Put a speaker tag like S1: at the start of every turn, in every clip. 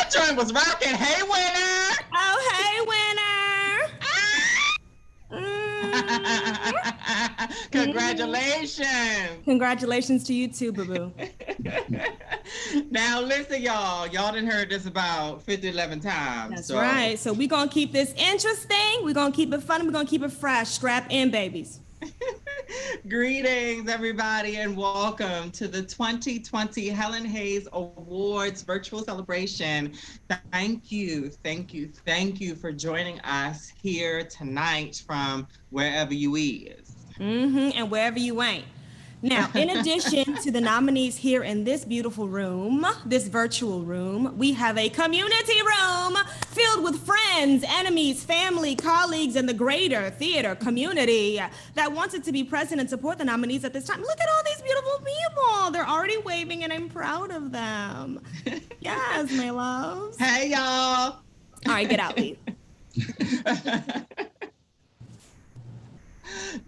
S1: That joint was rocking. Hey, winner!
S2: Oh, hey, winner!
S1: Congratulations.
S2: Congratulations to you too, boo-boo.
S1: Now, listen, y'all. Y'all done heard this about 50, 11 times.
S2: That's
S1: So,
S2: right. So we're going to keep this interesting. We're going to keep it fun. We're going to keep it fresh. Strap in, babies.
S1: greetings, everybody, and welcome to the 2020 Helen Hayes Awards virtual celebration. Thank you for joining us here tonight from wherever you is.
S2: And wherever you ain't. Now, in addition to the nominees here in this beautiful room, this virtual room, we have a community room filled with friends, enemies, family, colleagues, and the greater theater community that wanted to be present and support the nominees at this time. Look at all these beautiful people. They're already waving, and I'm proud of them. Yes, my loves.
S1: Hey, y'all.
S2: All right, get out, leave.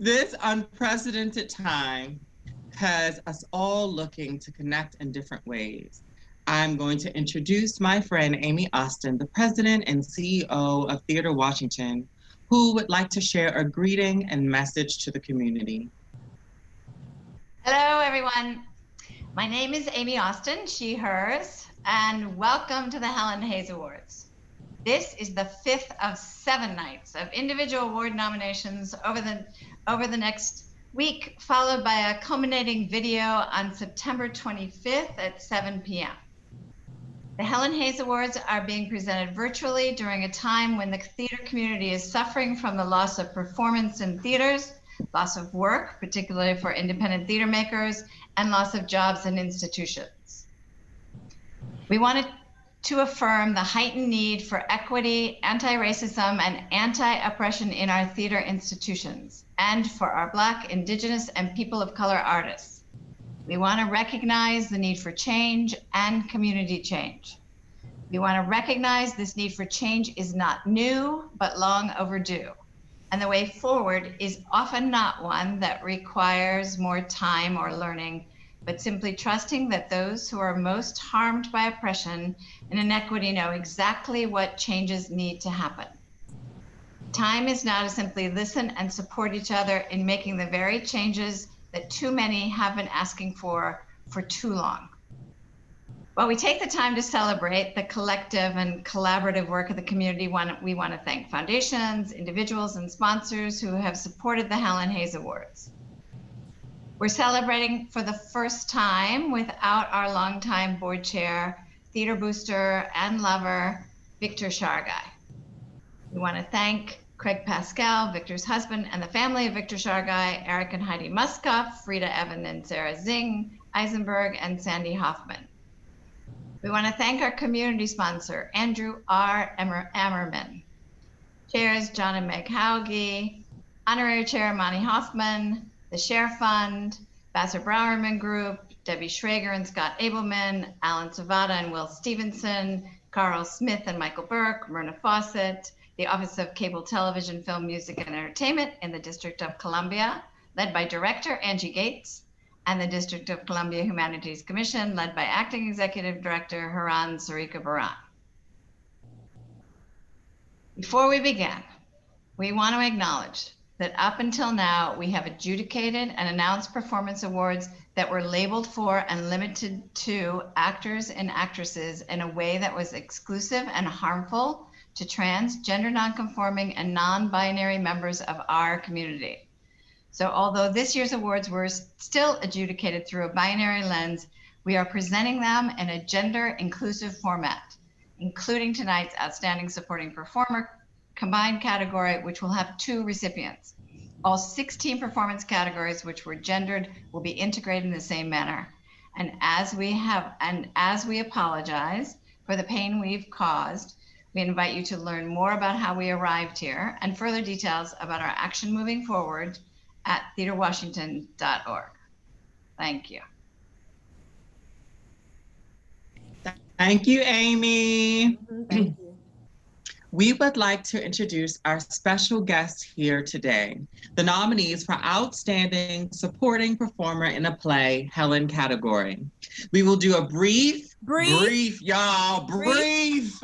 S1: This unprecedented time has us all looking to connect in different ways. I'm going to introduce my friend Amy Austin, the president and CEO of Theater Washington, who would like to share a greeting and message to the community.
S3: Hello, everyone. My name is Amy Austin, she, hers, and welcome to the Helen Hayes Awards. This is the 5th of 7 nights of individual award nominations over the next week, followed by a culminating video on September 25th at 7 p.m. The Helen Hayes Awards are being presented virtually during a time when the theater community is suffering from the loss of performance in theaters, loss of work, particularly for independent theater makers, and loss of jobs in institutions. We wanted to affirm the heightened need for equity, anti-racism, and anti-oppression in our theater institutions, and for our Black, Indigenous, and people of color artists. We want to recognize the need for change and community change. We want to recognize this need for change is not new, but long overdue. And the way forward is often not one that requires more time or learning, but simply trusting that those who are most harmed by oppression and inequity know exactly what changes need to happen. Time is now to simply listen and support each other in making the very changes that too many have been asking for too long. While we take the time to celebrate the collective and collaborative work of the community, we want to thank foundations, individuals, and sponsors who have supported the Helen Hayes Awards. We're celebrating for the first time without our longtime board chair, theater booster, and lover, Victor Shargai. We want to thank Craig Pascal, Victor's husband, and the family of Victor Shargai, Eric and Heidi Muskoff, Frida Evan and Sarah Zing, Eisenberg, and Sandy Hoffman. We want to thank our community sponsor, Andrew R. Ammerman, chairs John and Meg Hauge, honorary chair Monty Hoffman, the Share Fund, Vassar Browerman Group, Debbie Schrager and Scott Abelman, Alan Savada and Will Stevenson, Carl Smith and Michael Burke, Myrna Fawcett, the Office of Cable Television, Film, Music, and Entertainment in the District of Columbia, led by Director Angie Gates, and the District of Columbia Humanities Commission, led by Acting Executive Director Haran Sarika Baran. Before we begin, we want to acknowledge that up until now, we have adjudicated and announced performance awards that were labeled for and limited to actors and actresses in a way that was exclusive and harmful to trans, gender nonconforming, and non-binary members of our community. So although this year's awards were still adjudicated through a binary lens, we are presenting them in a gender inclusive format, including tonight's Outstanding Supporting Performer combined category, which will have 2 recipients. All 16 performance categories which were gendered will be integrated in the same manner. And as we apologize for the pain we've caused, we invite you to learn more about how we arrived here and further details about our action moving forward at theaterwashington.org. Thank you.
S1: Thank you, Amy.
S2: Thank you.
S1: We would like to introduce our special guest here today, the nominees for Outstanding Supporting Performer in a Play, Helen category. We will do a brief, y'all, brief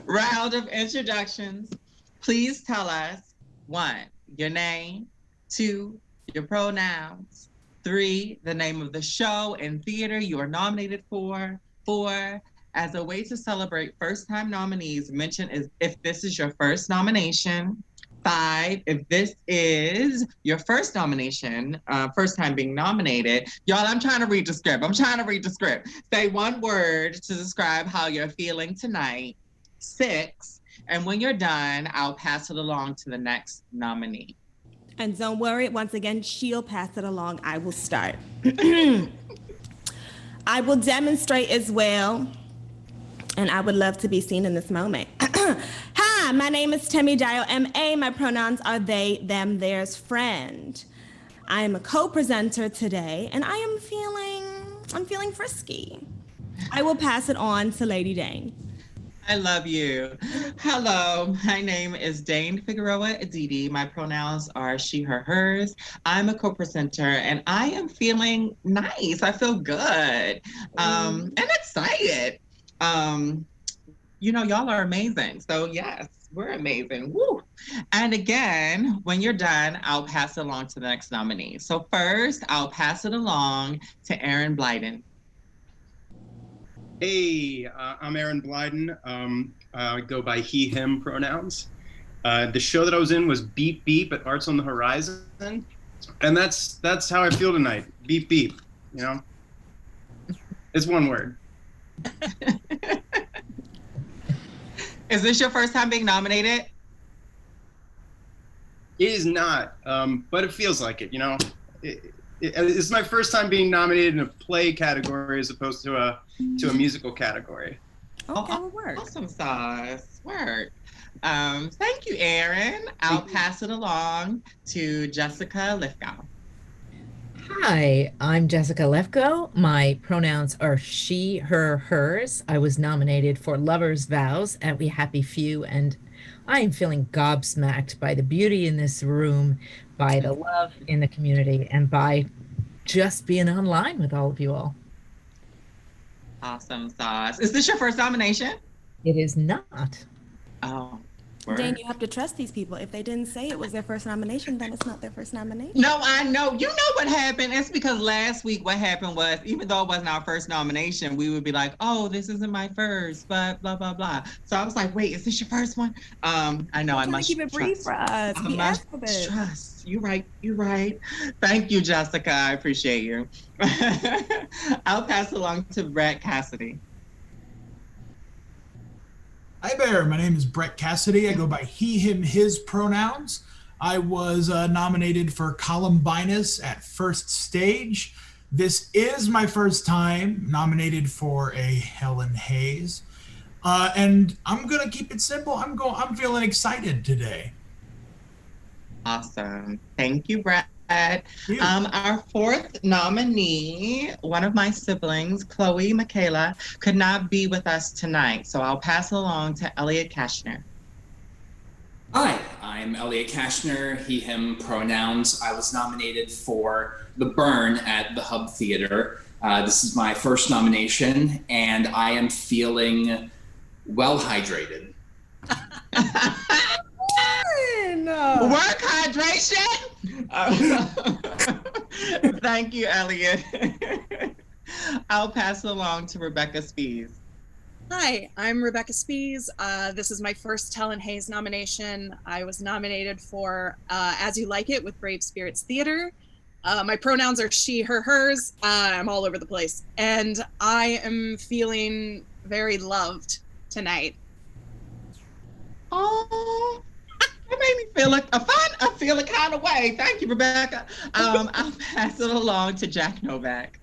S1: round of introductions. Please tell us, 1, your name, 2, your pronouns, 3, the name of the show and theater you are nominated for, 4, as a way to celebrate first-time nominees, mention if this is your first nomination, 5, if this is your first nomination, first time being nominated. Y'all, I'm trying to read the script. Say one word to describe how you're feeling tonight. 6, and when you're done, I'll pass it along to the next nominee.
S2: And don't worry, once again, she'll pass it along. I will start. I will demonstrate as well, and I would love to be seen in this moment. Hi, my name is Temi Dial, M.A. My pronouns are they, them, theirs, friend. I am a co-presenter today, and I'm feeling frisky. I will pass it on to Lady Dane.
S1: I love you. Hello, my name is Dane Figueroa Aditi. My pronouns are she, her, hers. I'm a co-presenter and I am feeling nice. I feel good and excited. Y'all are amazing. So yes, we're amazing. Woo. And again, when you're done, I'll pass it along to the next nominee. So first, I'll pass it along to Aaron Blyden.
S4: Hey, I'm Aaron Blyden. I go by he, him pronouns. The show that I was in was Beep Beep at Arts on the Horizon. And that's how I feel tonight. Beep Beep, you know? It's one word.
S1: Is this your first time being nominated?
S4: It is not, but it feels like it, you know? It's my first time being nominated in a play category as opposed to a musical category.
S2: Okay, well, work.
S1: Awesome sauce. Work. Thank you, Aaron. I'll pass it along to Jessica Lithgow.
S5: Hi, I'm Jessica Lefko. My pronouns are she, her, hers. I was nominated for Lover's Vows at We Happy Few, and I am feeling gobsmacked by the beauty in this room, by the love in the community, and by just being online with all of you all.
S1: Awesome sauce. Is this your first nomination?
S5: It is not.
S1: Oh.
S2: Dane, you have to trust these people. If they didn't say it was their first nomination, then it's not their first nomination.
S1: No, I know. You know what happened? It's because last week what happened was, even though it wasn't our first nomination, we would be like, oh, this isn't my first, but blah, blah, blah. So I was like, wait, is this your first one? I know. I must
S2: keep it brief for us.
S1: I must trust. You're right. Thank you, Jessica. I appreciate you. I'll pass along to Brett Cassidy.
S6: Hi there, my name is Brett Cassidy. I go by he, him, his pronouns. I was nominated for Columbinus at First Stage. This is my first time nominated for a Helen Hayes. And I'm gonna keep it simple. I'm feeling excited today.
S1: Awesome. Thank you, Brett. Our fourth nominee, one of my siblings, Chloe Michaela, could not be with us tonight, so I'll pass along to Elliot Kashner.
S7: Hi, I'm Elliot Kashner, he, him pronouns. I was nominated for The Burn at the Hub Theater. This is my first nomination, and I am feeling well hydrated.
S1: Work hydration. Thank you, Elliot. I'll pass it along to Rebecca Spees.
S8: Hi, I'm Rebecca Spees. This is my first Helen Hayes nomination. I was nominated for As You Like It with Brave Spirits Theater. My pronouns are she, her, hers. I'm all over the place. And I am feeling very loved tonight.
S1: Oh, that made me feel a kind of way. Thank you, Rebecca. I'll pass it along to Jack Novak.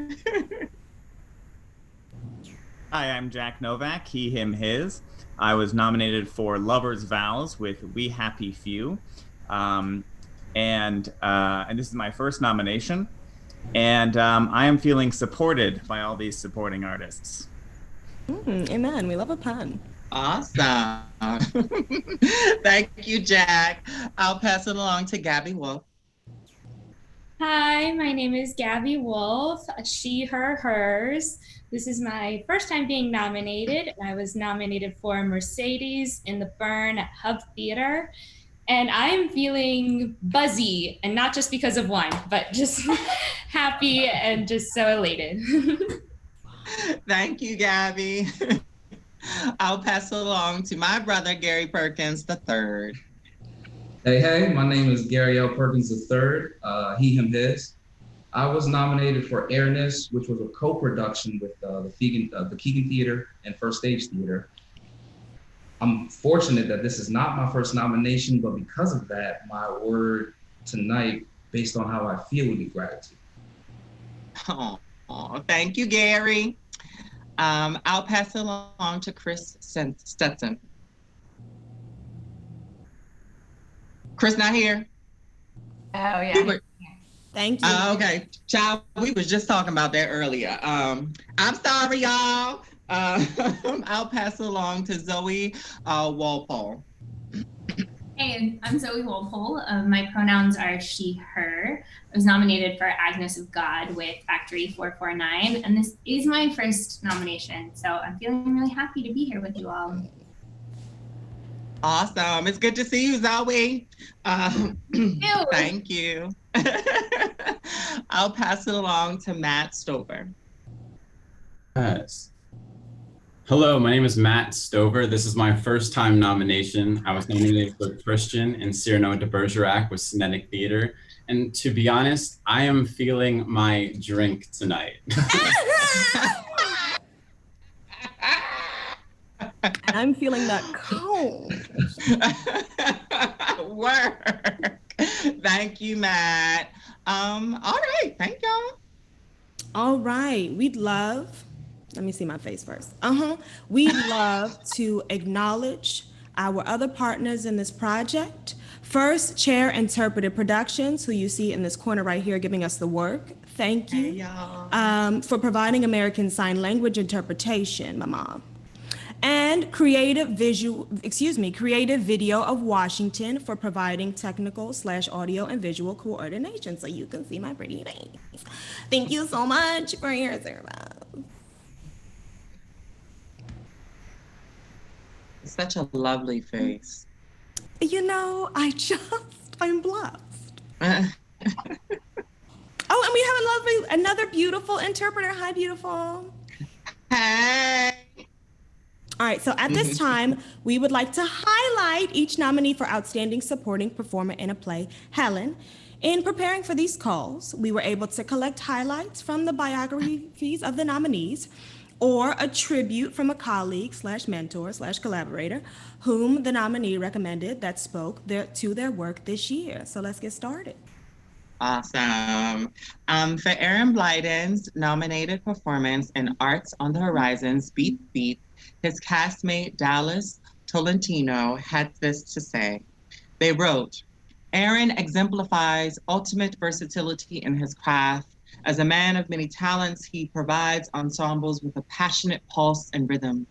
S9: Hi, I'm Jack Novak, he, him, his. I was nominated for Lover's Vows with We Happy Few. And this is my first nomination. And I am feeling supported by all these supporting artists.
S2: Amen. We love a pun.
S1: Awesome. Thank you, Jack. I'll pass it along to Gabby Wolf.
S10: Hi, my name is Gabby Wolf, she, her, hers. This is my first time being nominated, and I was nominated for Mercedes in the Burn at Hub Theater. And I'm feeling buzzy, and not just because of wine, but just happy and just so elated.
S1: Thank you, Gabby. I'll pass it along to my brother, Gary Perkins III.
S11: Hey, my name is Gary L. Perkins III, he, him, his. I was nominated for Airness, which was a co-production with the Keegan Theater and First Stage Theater. I'm fortunate that this is not my first nomination, but because of that, my word tonight, based on how I feel, would be gratitude.
S1: Oh, thank you, Gary. I'll pass it along to Chris Stetson. Chris not here?
S3: Oh, yeah.
S2: Thank you.
S1: Okay, child, we was just talking about that earlier. I'm sorry, y'all. I'll pass it along to Zoe Walpole.
S10: Hey, I'm Zoe Walpole. My pronouns are she, her. I was nominated for Agnes of God with Factory 449, and this is my first nomination, so I'm feeling really happy to be here with you all.
S1: Awesome. It's good to see you, Zoe. Thank you. I'll pass it along to Matt Stover.
S12: Yes. Hello, my name is Matt Stover. This is my first time nomination. I was nominated for Christian and Cyrano de Bergerac with Cinetic Theater. And to be honest, I am feeling my drink tonight.
S2: And I'm feeling that cold.
S1: Work. Thank you, Matt. All right. Thank y'all.
S2: All right. Let me see my face first. We'd love to acknowledge our other partners in this project. First, Chair Interpreted Productions, who you see in this corner right here giving us the work. Thank you.
S1: Hey, y'all.
S2: For providing American Sign Language interpretation, my mom. And Creative Video of Washington for providing technical/audio and visual coordination so you can see my pretty face. Thank you so much for your service.
S1: Such a lovely face.
S2: You know, I'm blessed. Oh, and we have another beautiful interpreter. Hi, beautiful.
S1: Hey.
S2: All right, so at this time, we would like to highlight each nominee for Outstanding Supporting Performer in a Play, Helen. In preparing for these calls, we were able to collect highlights from the biographies of the nominees or a tribute from a colleague/mentor/collaborator whom the nominee recommended that spoke to their work this year. So let's get started.
S1: Awesome. For Aaron Blyden's nominated performance in Arts on the Horizon's Beat Beat, his castmate Dallas Tolentino had this to say. They wrote, Aaron exemplifies ultimate versatility in his craft. As a man of many talents, he provides ensembles with a passionate pulse and rhythm.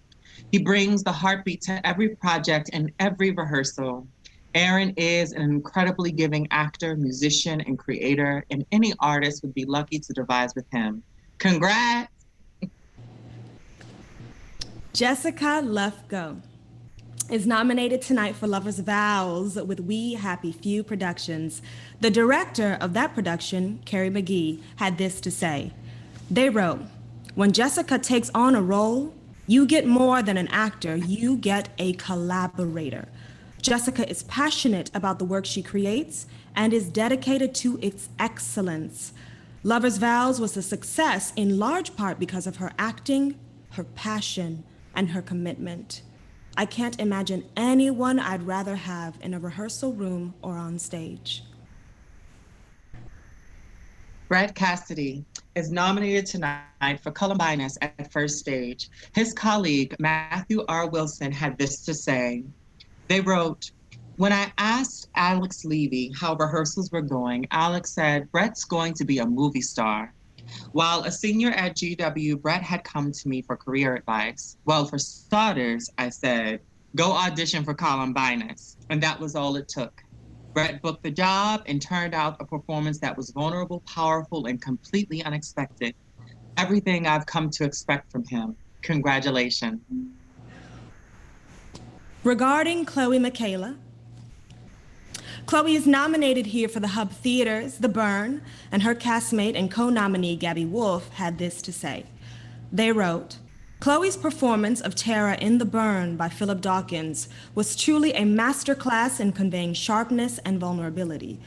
S1: He brings the heartbeat to every project and every rehearsal. Aaron is an incredibly giving actor, musician, and creator, and any artist would be lucky to devise with him. Congrats!
S2: Jessica Lefko is nominated tonight for Lover's Vows with We Happy Few Productions. The director of that production, Carrie McGee, had this to say. They wrote, when Jessica takes on a role, you get more than an actor, you get a collaborator. Jessica is passionate about the work she creates and is dedicated to its excellence. Lover's Vows was a success in large part because of her acting, her passion, and her commitment. I can't imagine anyone I'd rather have in a rehearsal room or on stage.
S1: Brett Cassidy is nominated tonight for Columbinus at First Stage. His colleague, Matthew R. Wilson, had this to say. They wrote, when I asked Alex Levy how rehearsals were going, Alex said, Brett's going to be a movie star. While a senior at GW, Brett had come to me for career advice. Well, for starters, I said, go audition for Columbinus. And that was all it took. Brett booked the job and turned out a performance that was vulnerable, powerful, and completely unexpected. Everything I've come to expect from him. Congratulations.
S2: Regarding Chloe Michaela, Chloe is nominated here for the Hub Theater's The Burn, and her castmate and co-nominee Gabby Wolf had this to say. They wrote, Chloe's performance of Tara in The Burn by Philip Dawkins was truly a masterclass in conveying sharpness and vulnerability.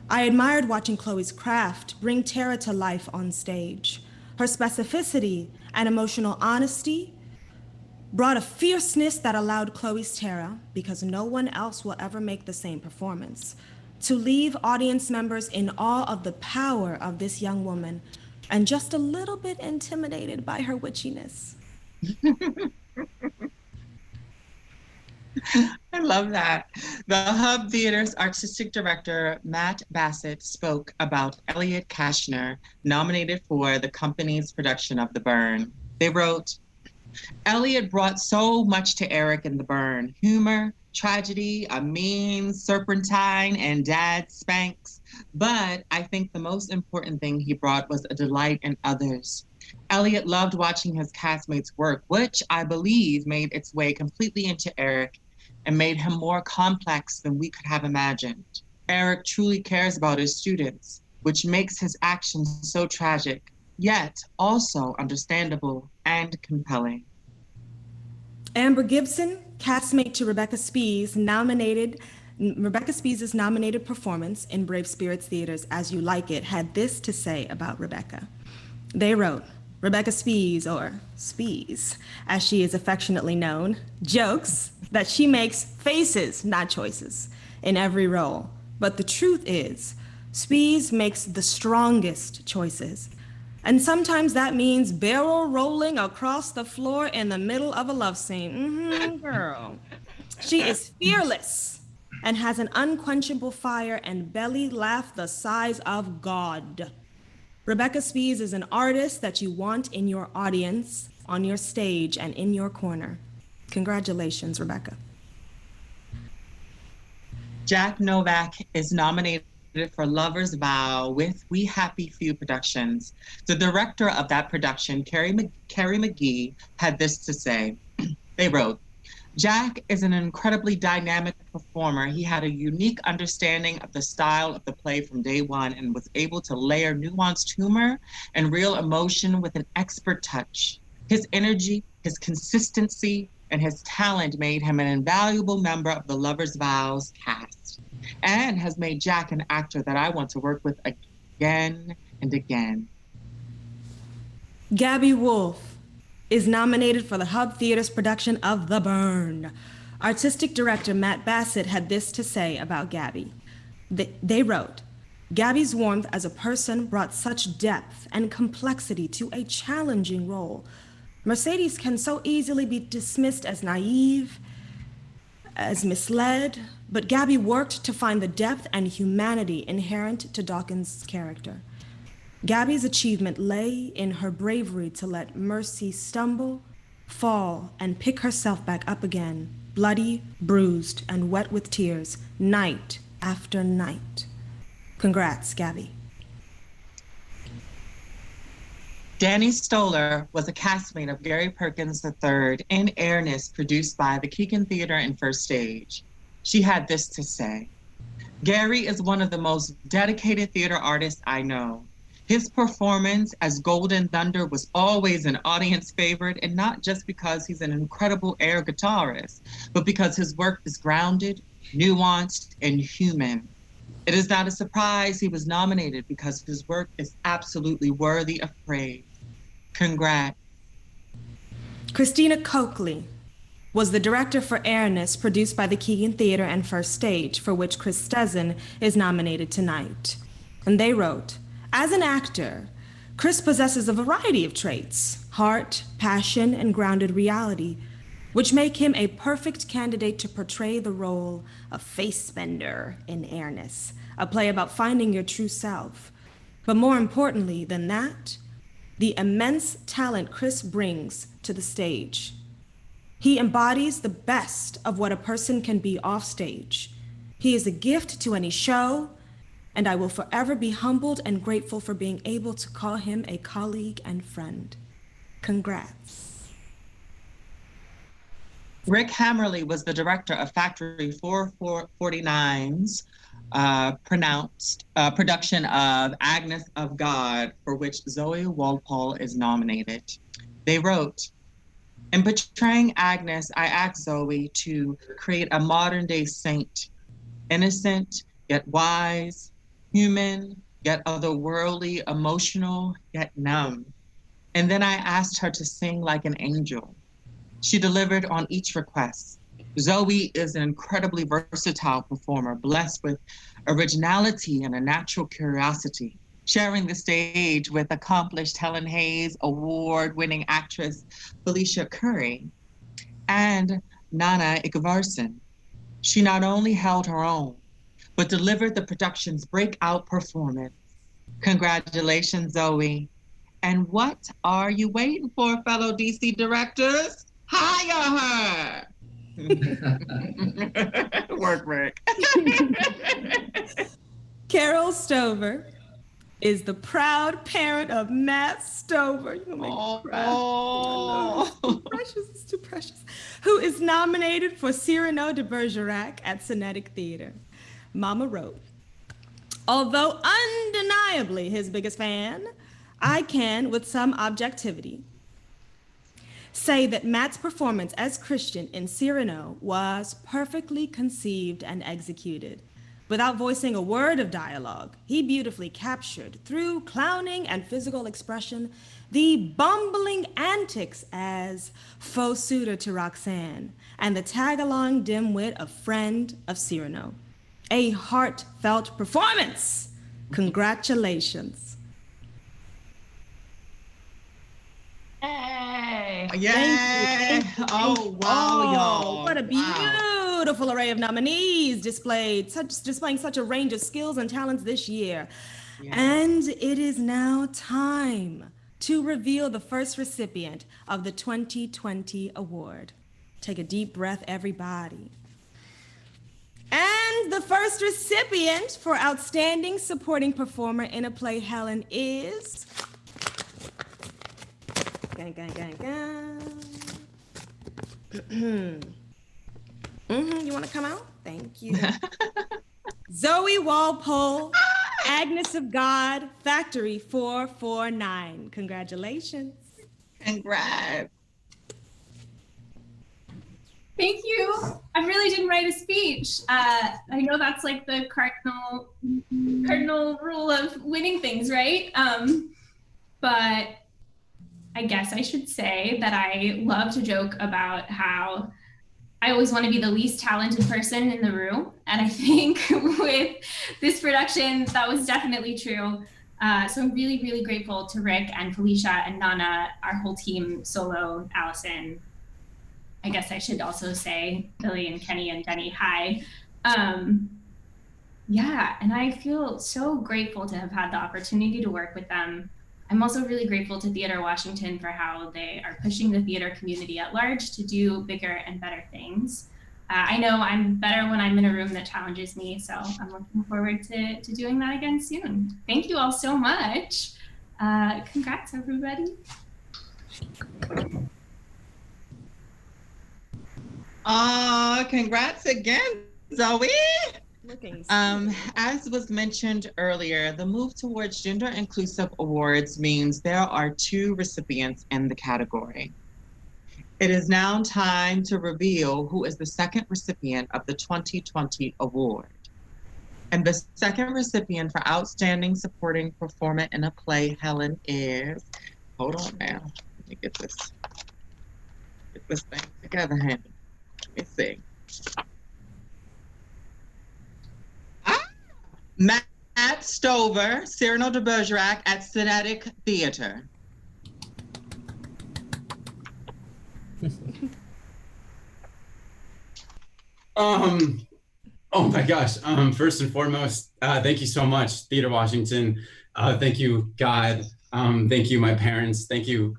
S2: I admired watching Chloe's craft bring Tara to life on stage. Her specificity and emotional honesty brought a fierceness that allowed Chloe's Tara, because no one else will ever make the same performance, to leave audience members in awe of the power of this young woman and just a little bit intimidated by her witchiness.
S1: I love that. The Hub Theater's artistic director, Matt Bassett, spoke about Elliot Kashner, nominated for the company's production of The Burn. They wrote, Elliot brought so much to Eric in The Burn: humor, tragedy, a mean serpentine, and dad spanks. But I think the most important thing he brought was a delight in others. Elliot loved watching his castmates work, which I believe made its way completely into Eric and made him more complex than we could have imagined. Eric truly cares about his students, which makes his actions so tragic, yet also understandable and compelling.
S2: Amber Gibson, castmate to Rebecca Spees' nominated performance in Brave Spirits Theater's As You Like It, had this to say about Rebecca. They wrote, Rebecca Spees, or Spees, as she is affectionately known, jokes that she makes faces, not choices, in every role. But the truth is, Spees makes the strongest choices. And sometimes that means barrel rolling across the floor in the middle of a love scene. Girl. She is fearless and has an unquenchable fire and belly laugh the size of God. Rebecca Spees is an artist that you want in your audience, on your stage, and in your corner. Congratulations, Rebecca.
S1: Jack Novak is nominated for Lover's Vow with We Happy Few Productions. The director of that production, Carrie McGee, had this to say. They wrote, Jack is an incredibly dynamic performer. He had a unique understanding of the style of the play from day one and was able to layer nuanced humor and real emotion with an expert touch. His energy, his consistency, and his talent made him an invaluable member of the Lover's Vows cast, and has made Jack an actor that I want to work with again and again.
S2: Gabby Wolf is nominated for the Hub Theater's production of The Burn. Artistic director Matt Bassett had this to say about Gabby. They wrote, Gabby's warmth as a person brought such depth and complexity to a challenging role. Mercedes can so easily be dismissed as naive, as misled, but Gabby worked to find the depth and humanity inherent to Dawkins' character. Gabby's achievement lay in her bravery to let Mercy stumble, fall, and pick herself back up again, bloody, bruised, and wet with tears, night after night. Congrats, Gabby.
S1: Danny Stoller was a castmate of Gary Perkins III in Airness, produced by the Keegan Theater and First Stage. She had this to say, Gary is one of the most dedicated theater artists I know. His performance as Golden Thunder was always an audience favorite, and not just because he's an incredible air guitarist, but because his work is grounded, nuanced, and human. It is not a surprise he was nominated because his work is absolutely worthy of praise. Congrats.
S2: Christina Coakley was the director for Airness, produced by the Keegan Theater and First Stage, for which Chris Stezin is nominated tonight. And they wrote, as an actor, Chris possesses a variety of traits, heart, passion, and grounded reality, which make him a perfect candidate to portray the role of Face Bender in Airness, a play about finding your true self. But more importantly than that, the immense talent Chris brings to the stage. He embodies the best of what a person can be off stage. He is a gift to any show, and I will forever be humbled and grateful for being able to call him a colleague and friend. Congrats.
S1: Rick Hammerly was the director of Factory 449's production of Agnes of God, for which Zoe Walpole is nominated. They wrote, "In portraying Agnes, I asked Zoe to create a modern-day saint, innocent, yet wise, human, yet otherworldly, emotional, yet numb. And then I asked her to sing like an angel. She delivered on each request. Zoe is an incredibly versatile performer, blessed with originality and a natural curiosity, sharing the stage with accomplished Helen Hayes award-winning actress Felicia Curry and Nana Ikavarson. She not only held her own, but delivered the production's breakout performance. Congratulations, Zoe. And what are you waiting for, fellow DC directors? Hire her. Work, Rick.
S2: Carol Stover is the proud parent of Matt Stover. You're gonna make me cry. Oh, it's too precious, it's too precious. Who is nominated for Cyrano de Bergerac at Cinetic Theater. Mama wrote, although undeniably his biggest fan, I can, with some objectivity, say that Matt's performance as Christian in Cyrano was perfectly conceived and executed. Without voicing a word of dialogue, he beautifully captured, through clowning and physical expression, the bumbling antics as faux suitor to Roxanne and the tag-along dimwit of friend of Cyrano. A heartfelt performance. Congratulations.
S3: Hey.
S1: Yay. Oh, wow, y'all.
S2: What a beautiful array of nominees displaying such a range of skills and talents this year. Yeah. And it is now time to reveal the first recipient of the 2020 award. Take a deep breath, everybody. And the first recipient for Outstanding Supporting Performer in a Play, Helen, is... Gang, gang, gang, gang. You want to come out? Thank you. Zoe Walpole, Agnes of God, Factory 449. Congratulations.
S1: Congrats.
S10: Thank you. I really didn't write a speech. I know that's like the cardinal rule of winning things, right? But I guess I should say that I love to joke about how I always want to be the least talented person in the room. And I think with this production, that was definitely true. So I'm really, really grateful to Rick and Felicia and Nana, our whole team, Solo, Allison. I guess I should also say Billy and Kenny and Denny, hi. Yeah, and I feel so grateful to have had the opportunity to work with them. I'm also really grateful to Theater Washington for how they are pushing the theater community at large to do bigger and better things. I know I'm better when I'm in a room that challenges me, so I'm looking forward to doing that again soon. Thank you all so much. Congrats, everybody.
S1: Congrats again, Zoe.
S2: Looking
S1: as was mentioned earlier, the move towards gender inclusive awards means there are 2 recipients in the category. It is now time to reveal who is the second recipient of the 2020 award. And the second recipient for Outstanding Supporting Performer in a Play, Helen, is, hold on now, let me get this thing together, honey. Let me see. Matt Stover, Cyrano de Bergerac at Cinetic Theater.
S12: Oh my gosh. First and foremost, thank you so much, Theater Washington. Thank you, God. Thank you, my parents. Thank you,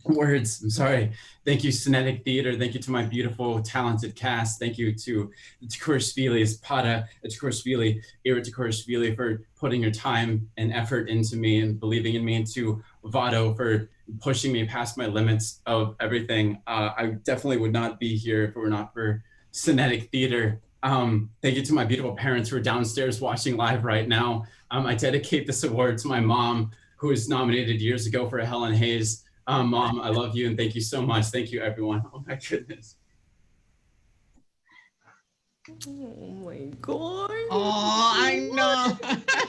S12: words. I'm sorry. Thank you, Cinetic Theater. Thank you to my beautiful, talented cast. Thank you to Tkurishvili, Espada, Tkurishvili, Ira Tkurishvili for putting your time and effort into me and believing in me, and to Vado for pushing me past my limits of everything. I definitely would not be here if it were not for Cinetic Theater. Thank you to my beautiful parents who are downstairs watching live right now. I dedicate this award to my mom, who was nominated years ago for a Helen Hayes. Mom, I love you and thank you so much. Thank you, everyone. Oh my goodness.
S2: Oh my God.
S1: Oh, I know.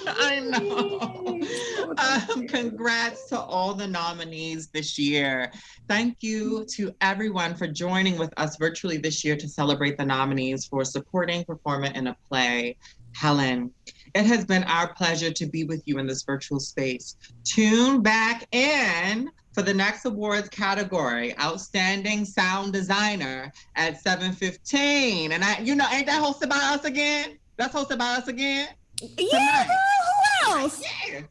S1: I know. Congrats to all the nominees this year. Thank you to everyone for joining with us virtually this year to celebrate the nominees for supporting performer in a play, Helen. It has been our pleasure to be with you in this virtual space. Tune back in for the next awards category, Outstanding Sound Designer, at 7:15. And ain't that hosted by us again? That's hosted by us again?
S2: Yeah, who else?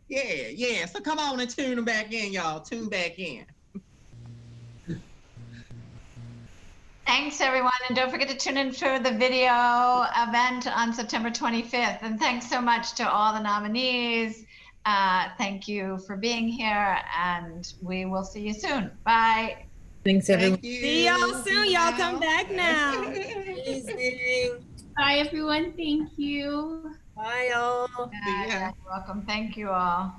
S1: Yeah. So come on and tune back in, y'all. Tune back in.
S3: Thanks, everyone. And don't forget to tune in for the video event on September 25th. And thanks so much to all the nominees. Thank you for being here, and we will see you soon. Bye.
S5: Thanks, everyone.
S2: See y'all soon. Y'all come back now.
S5: Amazing.
S10: Bye, everyone. Thank you.
S5: Bye, all.
S3: You're welcome. Thank you all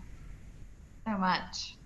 S3: so much.